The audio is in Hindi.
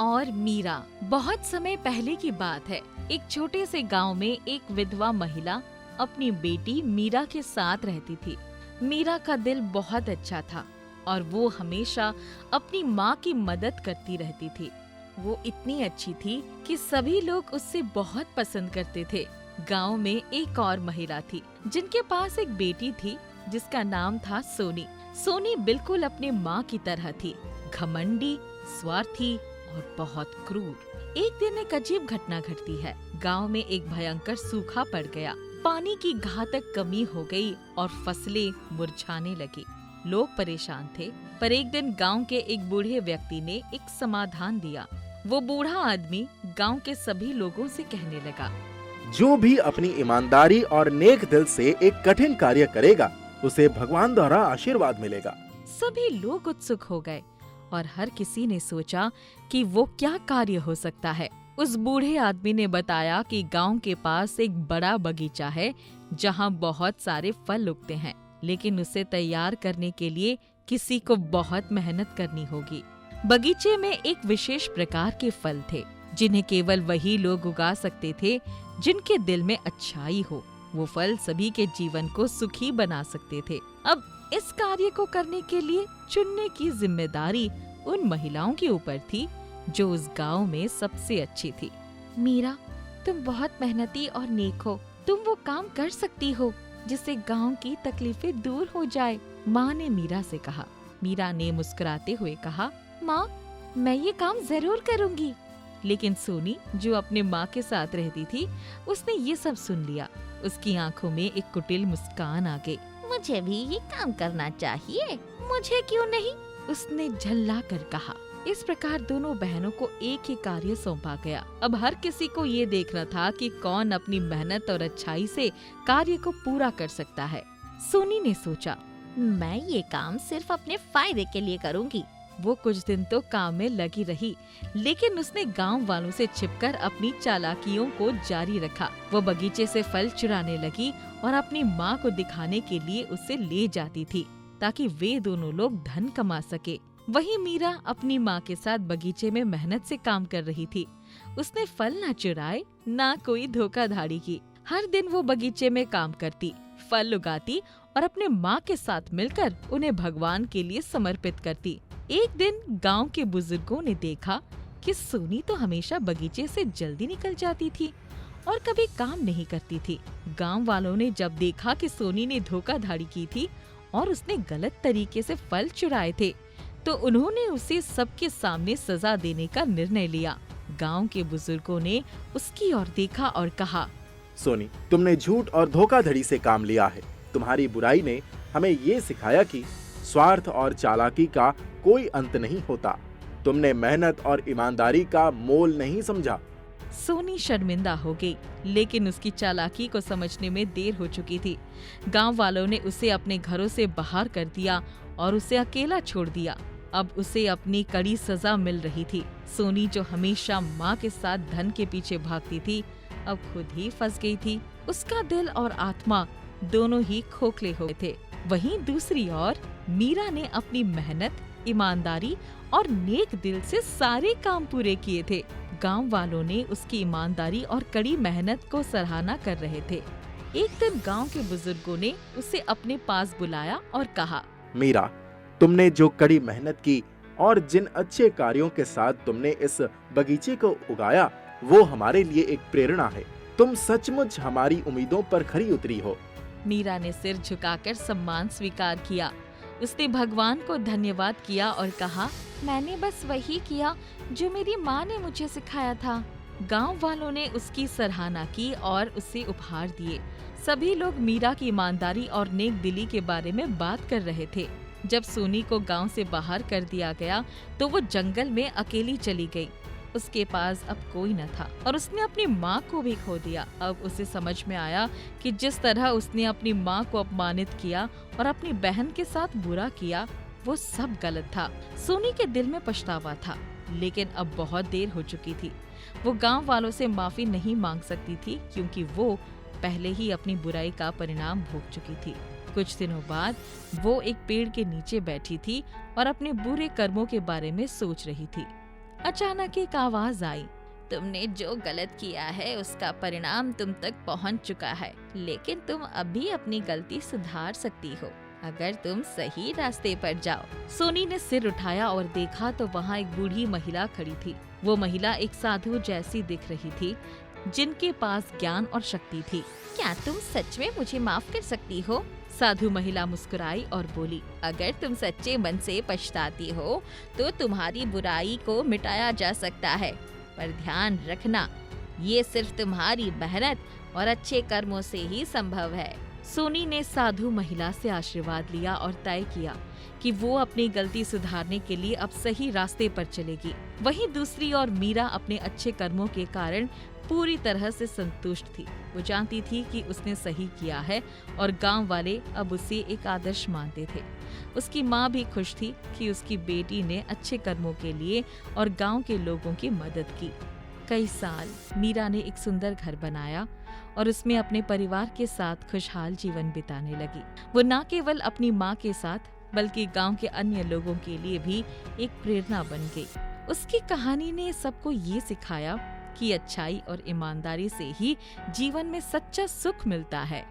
और मीरा। बहुत समय पहले की बात है। एक छोटे से गांव में एक विधवा महिला अपनी बेटी मीरा के साथ रहती थी। मीरा का दिल बहुत अच्छा था और वो हमेशा अपनी माँ की मदद करती रहती थी। वो इतनी अच्छी थी कि सभी लोग उससे बहुत पसंद करते थे। गांव में एक और महिला थी जिनके पास एक बेटी थी जिसका नाम था सोनी। सोनी बिल्कुल अपने माँ की तरह थी, घमंडी, स्वार्थी और बहुत क्रूर। एक दिन एक अजीब घटना घटती है। गांव में एक भयंकर सूखा पड़ गया। पानी की घातक कमी हो गई और फसलें मुरझाने लगी। लोग परेशान थे, पर एक दिन गांव के एक बूढ़े व्यक्ति ने एक समाधान दिया। वो बूढ़ा आदमी गांव के सभी लोगों से कहने लगा, जो भी अपनी ईमानदारी और नेक दिल से एक कठिन कार्य करेगा, उसे भगवान द्वारा आशीर्वाद मिलेगा। सभी लोग उत्सुक हो गए और हर किसी ने सोचा कि वो क्या कार्य हो सकता है। उस बूढ़े आदमी ने बताया कि गांव के पास एक बड़ा बगीचा है जहां बहुत सारे फल उगते हैं, लेकिन उसे तैयार करने के लिए किसी को बहुत मेहनत करनी होगी। बगीचे में एक विशेष प्रकार के फल थे जिन्हें केवल वही लोग उगा सकते थे जिनके दिल में अच्छाई हो। वो फल सभी के जीवन को सुखी बना सकते थे। अब इस कार्य को करने के लिए चुनने की जिम्मेदारी उन महिलाओं के ऊपर थी जो उस गांव में सबसे अच्छी थी। मीरा, तुम बहुत मेहनती और नेक हो। तुम वो काम कर सकती हो जिससे गांव की तकलीफें दूर हो जाए, माँ ने मीरा से कहा। मीरा ने मुस्कुराते हुए कहा, माँ, मैं ये काम जरूर करूँगी। लेकिन सोनी, जो अपने माँ के साथ रहती थी, उसने ये सब सुन लिया। उसकी आंखों में एक कुटिल मुस्कान आ गई। मुझे भी ये काम करना चाहिए, मुझे क्यों नहीं? उसने झल्ला कर कहा। इस प्रकार दोनों बहनों को एक ही कार्य सौंपा गया। अब हर किसी को ये देखना था कि कौन अपनी मेहनत और अच्छाई से कार्य को पूरा कर सकता है। सोनी ने सोचा, मैं ये काम सिर्फ अपने फायदे के लिए करूँगी। वो कुछ दिन तो काम में लगी रही, लेकिन उसने गांव वालों से छिपकर अपनी चालाकियों को जारी रखा। वो बगीचे से फल चुराने लगी और अपनी माँ को दिखाने के लिए उसे ले जाती थी ताकि वे दोनों लोग धन कमा सके। वहीं मीरा अपनी माँ के साथ बगीचे में मेहनत से काम कर रही थी। उसने फल न चुराए, न कोई धोखाधड़ी की। हर दिन वो बगीचे में काम करती, फल उगाती और अपने माँ के साथ मिलकर उन्हें भगवान के लिए समर्पित करती। एक दिन गांव के बुजुर्गों ने देखा कि सोनी तो हमेशा बगीचे से जल्दी निकल जाती थी और कभी काम नहीं करती थी। गांव वालों ने जब देखा कि सोनी ने धोखाधड़ी की थी और उसने गलत तरीके से फल चुराए थे, तो उन्होंने उसे सबके सामने सजा देने का निर्णय लिया। गांव के बुजुर्गों ने उसकी ओर देखा और कहा, सोनी, तुमने झूठ और धोखाधड़ी से काम लिया है। तुम्हारी बुराई ने हमें ये सिखाया कि स्वार्थ और चालाकी का कोई अंत नहीं होता। तुमने मेहनत और ईमानदारी का मोल नहीं समझा। सोनी शर्मिंदा हो गई, लेकिन उसकी चालाकी को समझने में देर हो चुकी थी। गांव वालों ने उसे अपने घरों से बाहर कर दिया और उसे अकेला छोड़ दिया। अब उसे अपनी कड़ी सजा मिल रही थी। सोनी, जो हमेशा माँ के साथ धन के पीछे भागती थी, अब खुद ही फंस गई थी। उसका दिल और आत्मा दोनों ही खोखले हो गए थे। वहीं दूसरी ओर मीरा ने अपनी मेहनत, ईमानदारी और नेक दिल से सारे काम पूरे किए थे। गांव वालों ने उसकी ईमानदारी और कड़ी मेहनत को सराहना कर रहे थे। एक दिन गांव के बुजुर्गों ने उसे अपने पास बुलाया और कहा, मीरा, तुमने जो कड़ी मेहनत की और जिन अच्छे कार्यों के साथ तुमने इस बगीचे को उगाया, वो हमारे लिए एक प्रेरणा है। तुम सचमुच हमारी उम्मीदों पर खरी उतरी हो। मीरा ने सिर झुकाकर सम्मान स्वीकार किया। उसने भगवान को धन्यवाद किया और कहा, मैंने बस वही किया जो मेरी माँ ने मुझे सिखाया था। गांव वालों ने उसकी सराहना की और उसे उपहार दिए। सभी लोग मीरा की ईमानदारी और नेक दिली के बारे में बात कर रहे थे। जब सोनी को गांव से बाहर कर दिया गया तो वो जंगल में अकेली चली गई। उसके पास अब कोई न था और उसने अपनी माँ को भी खो दिया। अब उसे समझ में आया कि जिस तरह उसने अपनी माँ को अपमानित किया और अपनी बहन के साथ बुरा किया, वो सब गलत था। सोनी के दिल में पछतावा था, लेकिन अब बहुत देर हो चुकी थी। वो गांव वालों से माफी नहीं मांग सकती थी क्योंकि वो पहले ही अपनी बुराई का परिणाम भोग चुकी थी। कुछ दिनों बाद वो एक पेड़ के नीचे बैठी थी और अपने बुरे कर्मों के बारे में सोच रही थी। अचानक एक आवाज आई, तुमने जो गलत किया है उसका परिणाम तुम तक पहुंच चुका है, लेकिन तुम अभी अपनी गलती सुधार सकती हो अगर तुम सही रास्ते पर जाओ। सोनी ने सिर उठाया और देखा तो वहाँ एक बूढ़ी महिला खड़ी थी। वो महिला एक साधु जैसी दिख रही थी, जिनके पास ज्ञान और शक्ति थी। क्या तुम सच में मुझे माफ कर सकती हो? साधु महिला मुस्कुराई और बोली, अगर तुम सच्चे मन से पछताती हो तो तुम्हारी बुराई को मिटाया जा सकता है, पर ध्यान रखना ये सिर्फ तुम्हारी मेहनत और अच्छे कर्मों से ही संभव है। सोनी ने साधु महिला से आशीर्वाद लिया और तय किया कि वो अपनी गलती सुधारने के लिए अब सही रास्ते पर चलेगी। वहीं दूसरी ओर मीरा अपने अच्छे कर्मों के कारण पूरी तरह से संतुष्ट थी। वो जानती थी कि उसने सही किया है और गांव वाले अब उसे एक आदर्श मानते थे। उसकी माँ भी खुश थी कि उसकी बेटी ने अच्छे कर्मों के लिए और गांव के लोगों की मदद की। कई साल मीरा ने एक सुंदर घर बनाया और उसमें अपने परिवार के साथ खुशहाल जीवन बिताने लगी। वो न केवल अपनी माँ के साथ बल्कि गांव के अन्य लोगों के लिए भी एक प्रेरणा बन गई। उसकी कहानी ने सबको ये सिखाया कि अच्छाई और ईमानदारी से ही जीवन में सच्चा सुख मिलता है।